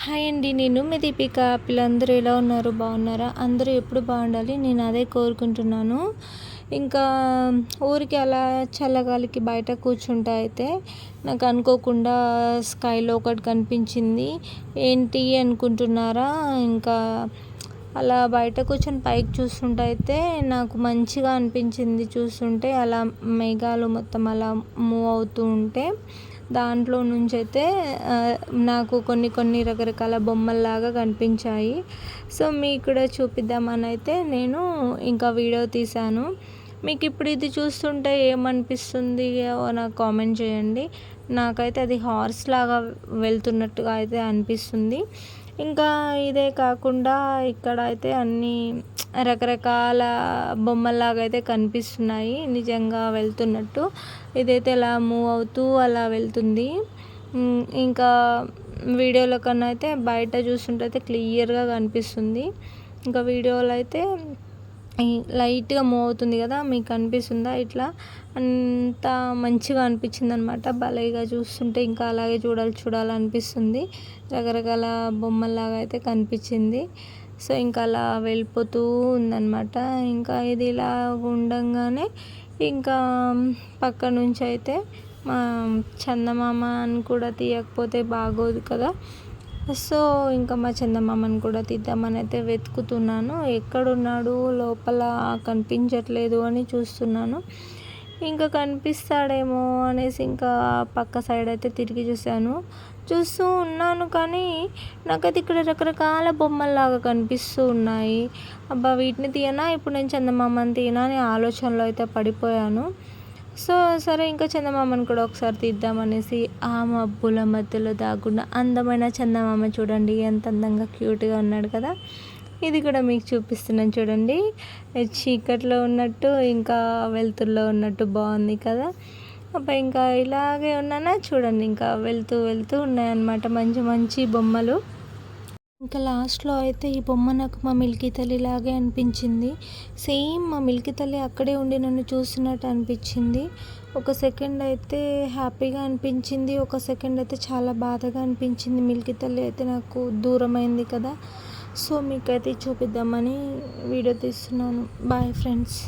Hi అండి. నేను మీ దీపిక. పిల్లలందరూ ఎలా ఉన్నారు? బాగున్నారా? అందరూ ఎప్పుడు బాగుండాలి, నేను అదే కోరుకుంటున్నాను. ఇంకా ఊరికి అలా చల్లగాలికి బయట కూర్చుంటే అయితే నాకు అనుకోకుండా స్కైలో ఒకటి కనిపించింది. ఏంటి అనుకుంటున్నారా? ఇంకా అలా బయట కూర్చొని పైకి చూస్తుంటే అయితే నాకు మంచిగా అనిపించింది. చూస్తుంటే అలా మేఘాలు మొత్తం అలా మూవ్ అవుతూ ఉంటే దాంట్లో నుంచి అయితే నాకు కొన్ని కొన్ని రకరకాల బొమ్మల్లాగా కనిపించాయి. సో మీకు కూడా చూపిద్దామని అయితే నేను ఇంకా వీడియో తీశాను. మీకు ఇప్పుడు ఇది చూస్తుంటే ఏమనిపిస్తుంది నాకు కామెంట్ చేయండి. నాకైతే అది హార్స్ లాగా వెళ్తున్నట్టుగా అయితే అనిపిస్తుంది. ఇంకా ఇదే కాకుండా ఇక్కడ అయితే అన్నీ రకరకాల బొమ్మల్లాగా అయితే కనిపిస్తున్నాయి నిజంగా వెళ్తున్నట్టు. ఇదైతే ఇలా మూవ్ అవుతూ అలా వెళ్తుంది. ఇంకా వీడియోలో కన్నా అయితే బయట చూస్తుంటే అయితే క్లియర్గా కనిపిస్తుంది. ఇంకా వీడియోలో అయితే లైట్గా మూవ్ అవుతుంది కదా, మీకు అనిపిస్తుందా? ఇట్లా అంత మంచిగా అనిపించింది అనమాట. భలేగా చూస్తుంటే ఇంకా అలాగే చూడాలనిపిస్తుంది. రకరకాల బొమ్మల్లాగా అయితే కనిపించింది. సో ఇంకా అలా వెళ్ళిపోతూ ఉందన్నమాట. ఇంకా ఇది ఇలా ఉండంగానే ఇంకా పక్క నుంచి అయితే మా చందమామని కూడా తీయకపోతే బాగోదు కదా. సో ఇంకా మా చందమామని కూడా తీద్దామని అయితే వెతుకుతున్నాను. ఎక్కడున్నాడు, లోపల కనిపించట్లేదు అని చూస్తున్నాను. ఇంకా కనిపిస్తాడేమో అనేసి ఇంకా పక్క సైడ్ అయితే తిరిగి చూస్తూ ఉన్నాను. కానీ నాకైతే ఇక్కడ రకరకాల బొమ్మల్లాగా కనిపిస్తూ ఉన్నాయి. అబ్బా, వీటిని తీయనా, ఇప్పుడు నేను చందమామని తీయనా అని ఆలోచనలో అయితే పడిపోయాను. సో సరే, ఇంకా చందమామని కూడా ఒకసారి తీద్దామనేసి ఆ మబ్బుల మధ్యలో దాగున్న అందమైన చందమామ చూడండి, ఎంత అందంగా క్యూట్గా ఉన్నాడు కదా. ఇది కూడా మీకు చూపిస్తున్నాను చూడండి. చీకట్లో ఉన్నట్టు ఇంకా వెలుతురులో ఉన్నట్టు బాగుంది కదా. అబ్బా, ఇంకా ఇలాగే ఉన్నానా చూడండి. ఇంకా వెళ్తూ ఉన్నాయన్నమాట మంచి మంచి బొమ్మలు. ఇంకా లాస్ట్లో అయితే ఈ బొమ్మ నాకు మా మిల్కీ తల్లి లాగే అనిపించింది. సేమ్ మా మిల్కీ తల్లి అక్కడే ఉండి నన్ను చూస్తున్నట్టు అనిపించింది. ఒక సెకండ్ అయితే హ్యాపీగా అనిపించింది, ఒక సెకండ్ అయితే చాలా బాధగా అనిపించింది. మిల్కీ తల్లి అయితే నాకు దూరమైంది కదా. సో మీకైతే చూపిద్దామని వీడియో తీస్తున్నాను. Bye friends.